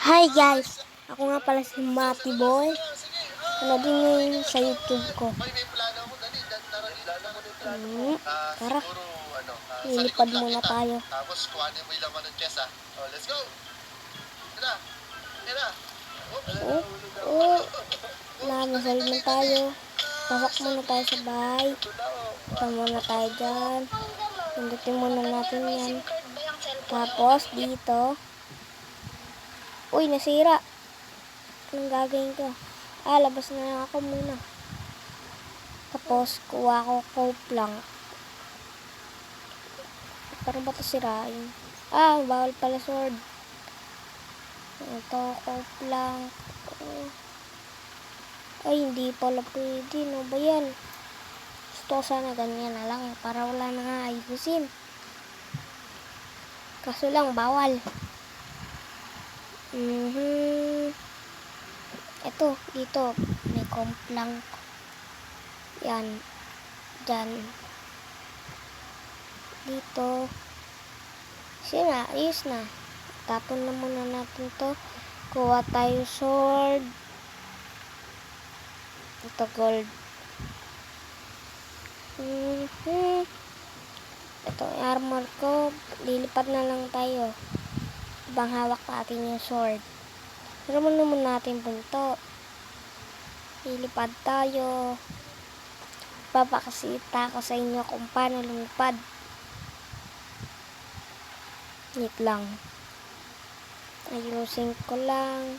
Hi guys! Ako nga pala si Mati Boy. Ano din yun sa YouTube ko. Tara, lilipad muna tayo. Tapos kuhanin mo yung laman ng chest ha. Oh, let's go! Tara! Tara! Namasal na tayo. Pasok muna tayo sa bahay. Ito muna tayo dyan. Pindutin muna natin yan. Tapos dito. Uy, nasira. Anong gagawin ko? Labas na ako muna. Tapos, kuha ko cope lang. Parang ba ito sirain? Bawal pala sword. Ito, cope lang. Ay, hindi pala pwede. No ba yan? Gusto sana ganyan na lang. Para wala na nga ayusin. Kaso lang, bawal. Ito, dito. May cope lang. Yan. Dyan. Dito. Sira, ayos na. Tapon na muna natin to. Kuha tayo sword. Ito gold. Ito yung armor ko. Lilipad na lang tayo. Ibang hawak natin yung sword. Pero naman natin punto. Lilipad tayo. Papakasita ko sa inyo kung paano lumipad. Wait lang. Ayusin ko lang.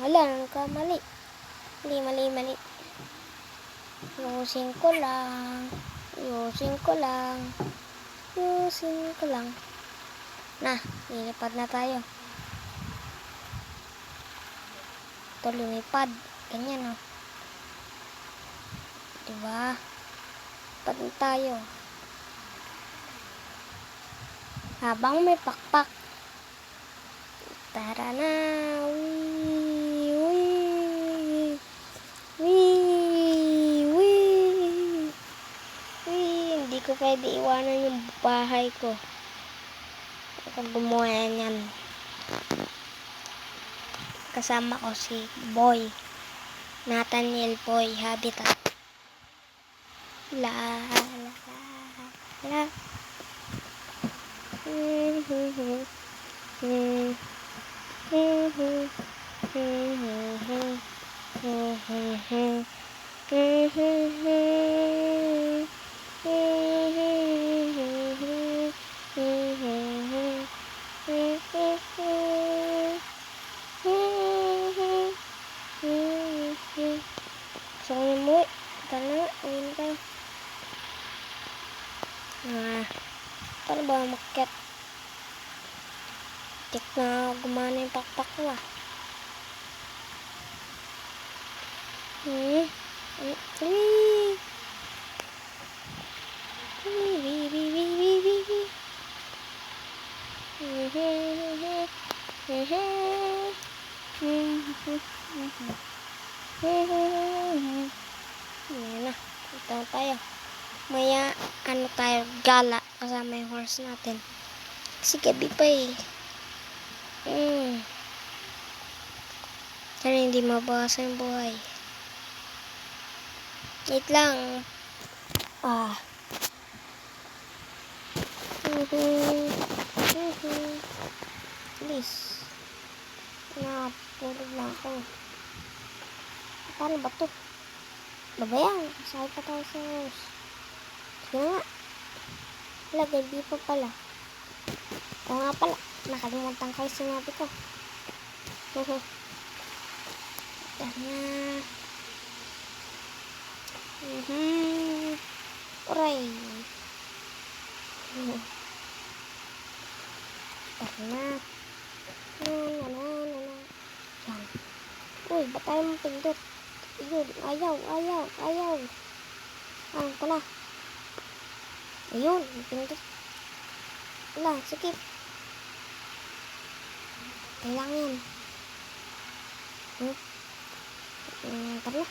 Wala, nagkamali. Mali. Ayusin ko lang. Na, lilipad na tayo. Ito, lumipad. Ganyan, Diba? Lipad na tayo. Habang may pakpak. Tara na. Hindi ko pwede iwanan yung bahay ko. Ako gumawa yan. Kasama ko si Boy. Nathaniel Boy Habitat. La. So, mo, tala, ayun ka. Paano ba makyat? Tik na gumana yung pakpak ko, Ayan na, ito na tayo. Maya, tayo, gala kasama yung horse natin. Kasi gabi pa Sana hindi mabawasan yung buhay. Wait lang. Please. Napulog lang ako. Paano ba to? Babayang, sakay pa tayo sa horse. Sige nga. Wala, gabi pa pala. Oo nga pala, nakalimutan ko yung sinabi ko. Yan na. Uray. Yan na. Yan. Uy, ba't tayo mapindot? Ayun, ayaw. Pala. Ayun, pindot. Wala, sikip. Kailangan yan. Tara na.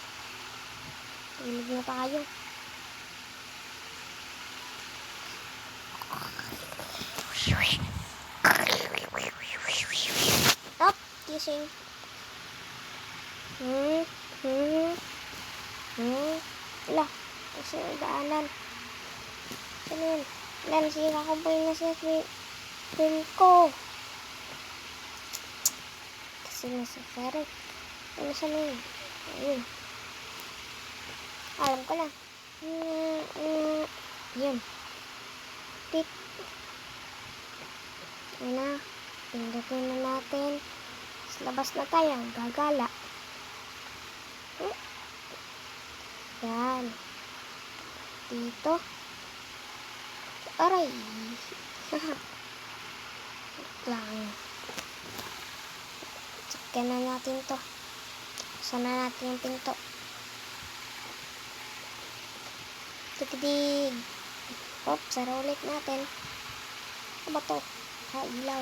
Ilig na tayo. Stop kissing. Ala, kasi yung daanan. Saan yun? Lan, sira ko ba yung nasa film ko? Kasi nasa ferry. Ano saan yun? Ayun. Alam ko na. Yun. Tik. Ayun na. Pindutin na natin. Sa labas na tayo. Gagala. Yan. Dito. Aray. Lang. Check na natin to. Sana natin yung pinto. Tigdig. Sara ulit natin. Ano ba to? Ilaw.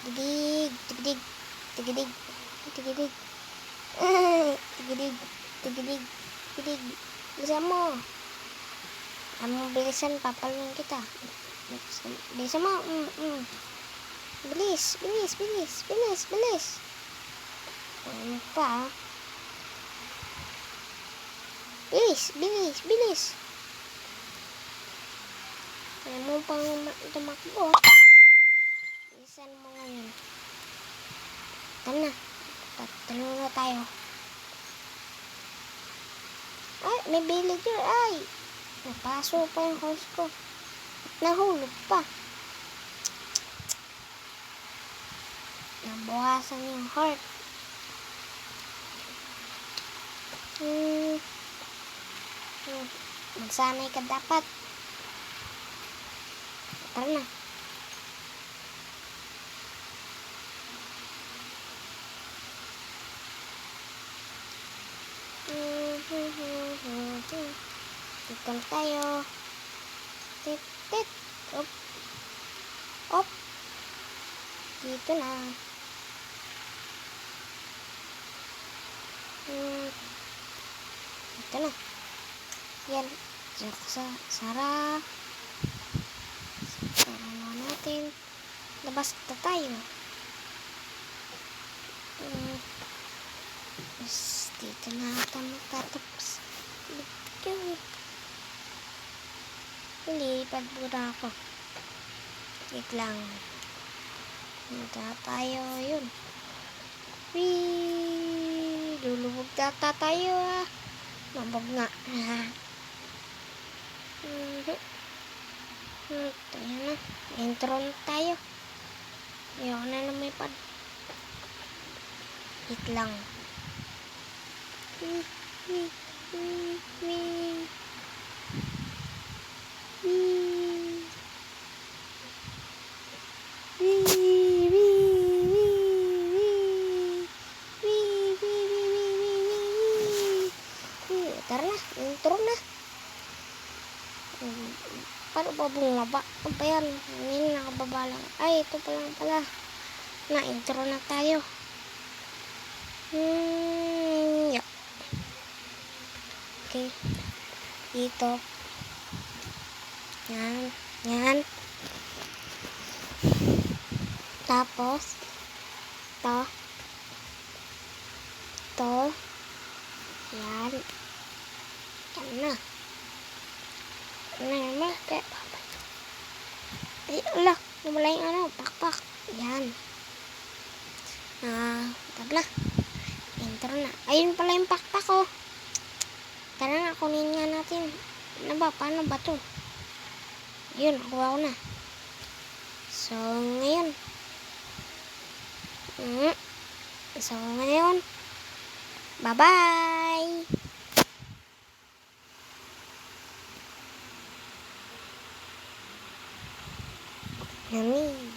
Tigdig. Tigdig. Tigdig. Tigdig. Tigdig. Tigdig. Tigdig. Bilisan mo. Bilisan, papalun kita. Bilisan mo. Bilis. Bilis. Bilis. Bilis. Bilis. Ano pa? Bilis. Bilis. Bilis. Kaya mo pang tumakbo. Bilisan mo ngayon. Tara na. Tatalo na tayo. Ay, may villager. Ay! Napaso pa yung horse ko. Nahulog pa. Nabuhasan yung heart. Magsanay ka dapat. Tara na. Dito na tayo. Tit, tit. Op. Op. Dito na. Dito na. Yan. Sara. Sara na natin. Labas na tayo. Dito na ata magtatapos. Lilipad muna ako. Wait lang. Punta tayo. Yun. Wee! Lulubog data tayo ah. Mabog nga. Tayo na. Intro na tayo. Ayoko na lumipad. Wait lang. Tara na, intro na. Paano ba bumaba? Ano ba yan? Ngayon nakababa lang. Ay, ito pa lang pala. Na-intro na tayo. Yeah. Okay. Dito. Yan. Yan. Tapos, to. To. Yan. Yan na. Ano naman? Ay, ala. Nawala yung ano. Pakpak. Yan. Tabla. Intro na. Ayun pala yung pakpak oh. Tara na, kunin nga natin. Ano ba? Paano ba to? Yun, nakuha ko na. So, ngayon. Bye-bye! Yummy!